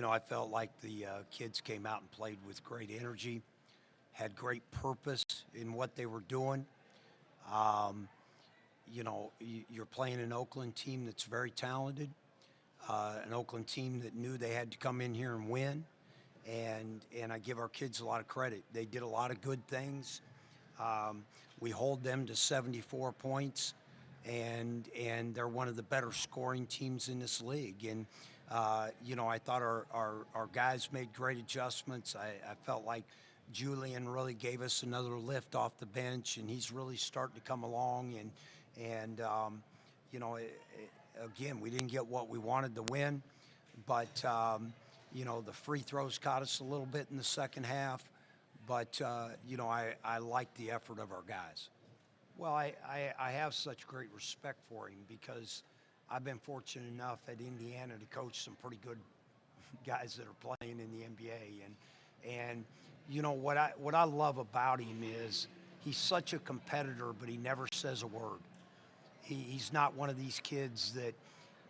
I felt like the kids came out and played with great energy, had great purpose in what they were doing. Um, you're playing an Oakland team that's very talented, an Oakland team that knew they had to come in here and win. And I give our kids a lot of credit. They did a lot of good things. Um, we hold them to 74 points, and they're one of the better scoring teams in this league. And I thought our guys made great adjustments. I felt like Julian really gave us another lift off the bench, and he's really starting to come along. And you know, it, again, we didn't get what we wanted to win, but the free throws caught us a little bit in the second half. But I like the effort of our guys. Well, I have such great respect for him because I've been fortunate enough at Indiana to coach some pretty good guys that are playing in the NBA. And what I love about him is he's such a competitor, but he never says a word. He's not one of these kids that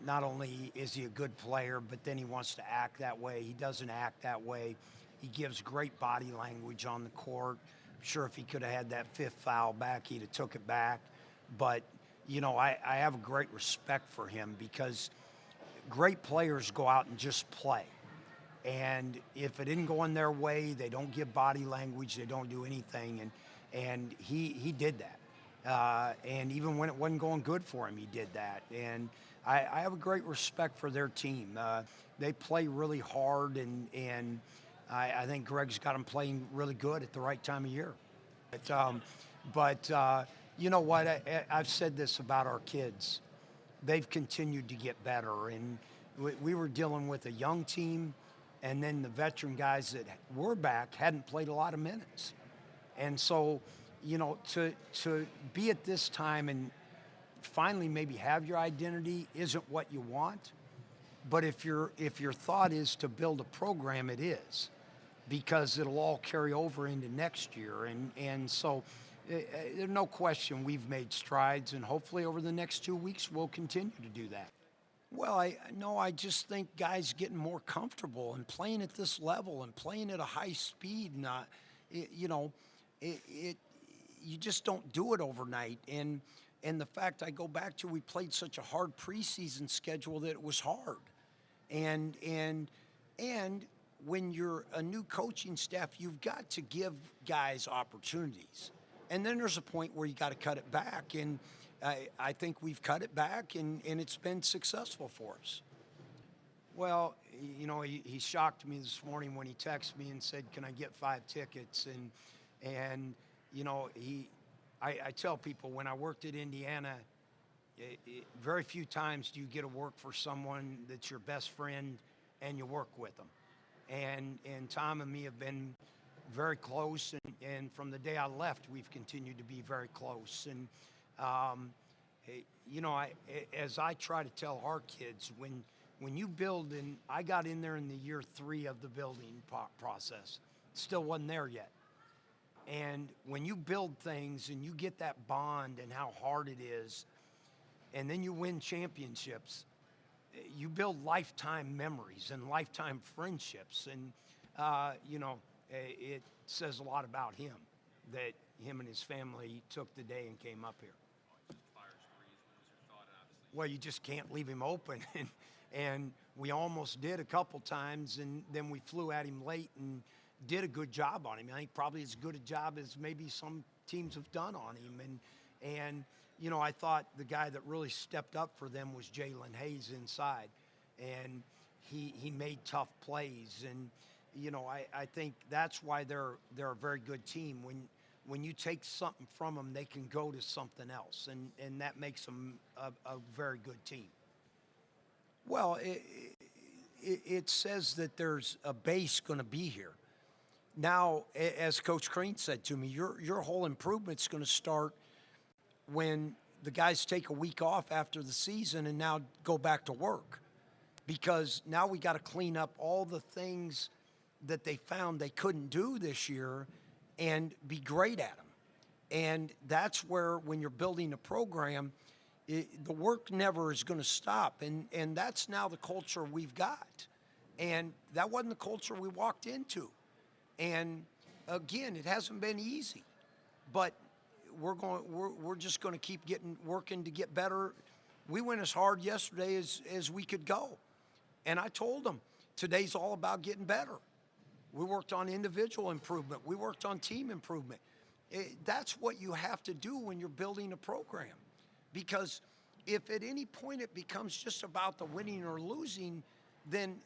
not only is he a good player, but then he wants to act that way. He doesn't act that way. He gives great body language on the court. I'm sure if he could have had that fifth foul back, he'd have took it back. But, I have a great respect for him because great players go out and just play. And if it isn't going their way, they don't give body language, they don't do anything. And he did that. And even when it wasn't going good for him, he did that. And I have a great respect for their team. They play really hard, and I think Greg's got them playing really good at the right time of year. But you know what? I've said this about our kids. They've continued to get better. And we were dealing with a young team, and then the veteran guys that were back hadn't played a lot of minutes. And so, to be at this time and finally maybe have your identity isn't what you want. But if your thought is to build a program, it is, because it'll all carry over into next year. And so there's no question we've made strides, and hopefully over the next 2 weeks we'll continue to do that. Well, I just think guys getting more comfortable and playing at this level and playing at a high speed, and it, you know, it you just don't do it overnight. And the fact I go back to, we played such a hard preseason schedule that it was hard. And when you're a new coaching staff, you've got to give guys opportunities. And then there's a point where you got to cut it back. And I think we've cut it back, and it's been successful for us. Well, he shocked me this morning when he texted me and said, "Can I get 5 tickets?" And I tell people when I worked at Indiana, very few times do you get to work for someone that's your best friend and you work with them. And Tom and me have been very close, and from the day I left, we've continued to be very close. And as I try to tell our kids, when you build, and I got in there in the year 3 of the building process, still wasn't there yet. And when you build things and you get that bond and how hard it is, and then you win championships, you build lifetime memories and lifetime friendships. And, it says a lot about him that him and his family took the day and came up here. Well, you just can't leave him open. And we almost did a couple times, and then we flew at him late and did a good job on him. I think probably as good a job as maybe some teams have done on him. And I thought the guy that really stepped up for them was Jalen Hayes inside. And he made tough plays. And, I think that's why they're a very good team. When you take something from them, they can go to something else. And that makes them a very good team. Well, it says that there's a base going to be here. Now, as Coach Crane said to me, your whole improvement's going to start when the guys take a week off after the season and now go back to work. Because now we got to clean up all the things that they found they couldn't do this year and be great at them. And that's where, when you're building a program, the work never is going to stop. And that's now the culture we've got. And that wasn't the culture we walked into. And again, it hasn't been easy, but we're just going to keep working to get better. We went as hard yesterday as we could go. And I told them, today's all about getting better. We worked on individual improvement. We worked on team improvement. That's what you have to do when you're building a program. Because if at any point it becomes just about the winning or losing, then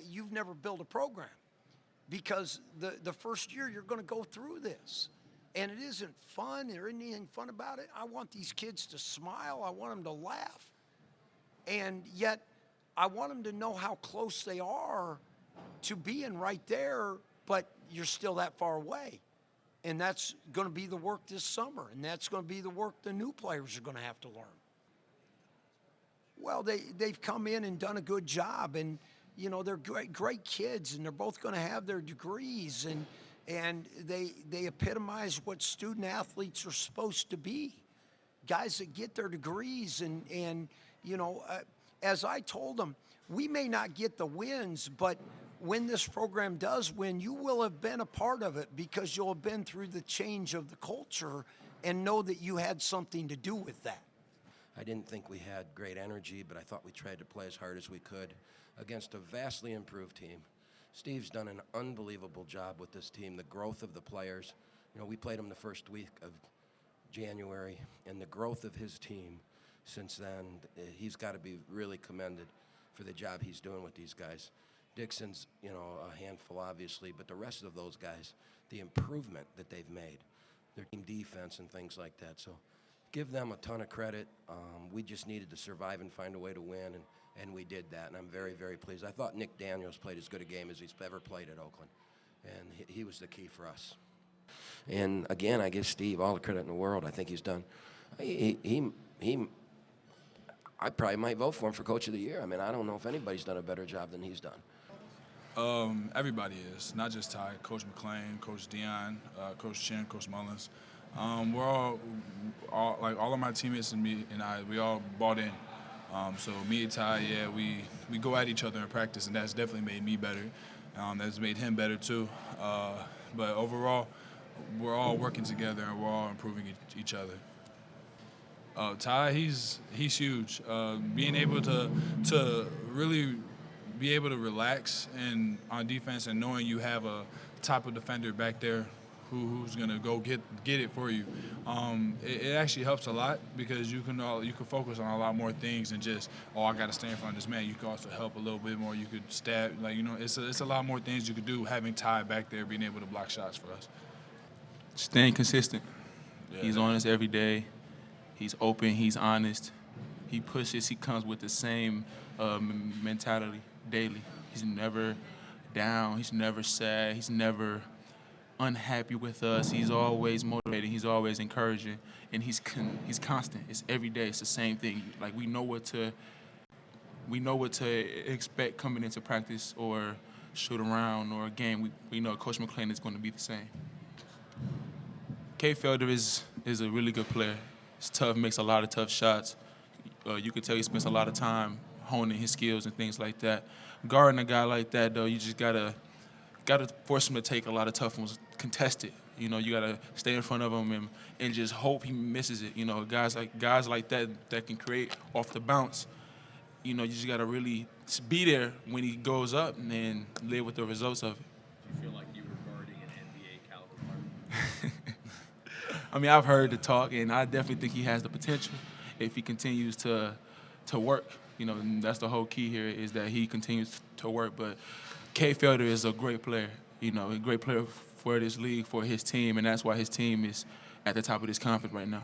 you've never built a program. Because the first year you're going to go through this. And it isn't fun. There isn't anything fun about it. I want these kids to smile. I want them to laugh. And yet I want them to know how close they are to being right there, but you're still that far away. And that's going to be the work this summer, and that's going to be the work the new players are going to have to learn. Well, they've come in and done a good job, and you know they're great kids, and they're both going to have their degrees, and they epitomize what student athletes are supposed to be, guys that get their degrees, and you know, as I told them, we may not get the wins, but when this program does win, you will have been a part of it because you'll have been through the change of the culture and know that you had something to do with that. I didn't think we had great energy, but I thought we tried to play as hard as we could against a vastly improved team. Steve's done an unbelievable job with this team, the growth of the players. You know, we played them the first week of January, and the growth of his team since then, he's got to be really commended for the job he's doing with these guys. Dixon's, you know, a handful, obviously, but the rest of those guys, the improvement that they've made, their team defense and things like that. So give them a ton of credit. We just needed to survive and find a way to win, and we did that, and I'm very, very pleased. I thought Nick Daniels played as good a game as he's ever played at Oakland, and he was the key for us. And again, I give Steve all the credit in the world. I think he's done. I probably might vote for him for Coach of the Year. I mean, I don't know if anybody's done a better job than he's done. Everybody is, not just Ty. Coach McClain, Coach Dion, Coach Chin, Coach Mullins. We're all like all of my teammates and me and I, we all bought in. So me and Ty, yeah, we go at each other in practice, and that's definitely made me better. That's made him better too. But overall, we're all working together and we're all improving each other. Ty, he's huge. Being able to really be able to relax and on defense, and knowing you have a type of defender back there who's gonna go get it for you, it actually helps a lot because you can focus on a lot more things than just, oh, I gotta stay in front of this man. You can also help a little bit more. You could stab, like, you know, it's a lot more things you could do having Ty back there being able to block shots for us. Staying consistent. Yeah. He's on us every day. He's open. He's honest. He pushes. He comes with the same mentality daily. He's never down. He's never sad. He's never unhappy with us. He's always motivated. He's always encouraging, and he's constant. It's every day. It's the same thing. Like we know what to expect coming into practice or shoot around or a game. We know Coach McClain is going to be the same. K. Felder is a really good player. He's tough, makes a lot of tough shots. You can tell he spends a lot of time honing his skills and things like that. Guarding a guy like that, though, you just gotta force him to take a lot of tough ones, contested. You know, you gotta stay in front of him and just hope he misses it. You know, guys like that can create off the bounce. You know, you just gotta really be there when he goes up and then live with the results of it. Do you feel like you were guarding an NBA caliber player? I mean, I've heard the talk, and I definitely think he has the potential if he continues to work. You know, and that's the whole key here is that he continues to work. But K. Felder is a great player, you know, a great player for this league, for his team, and that's why his team is at the top of this conference right now.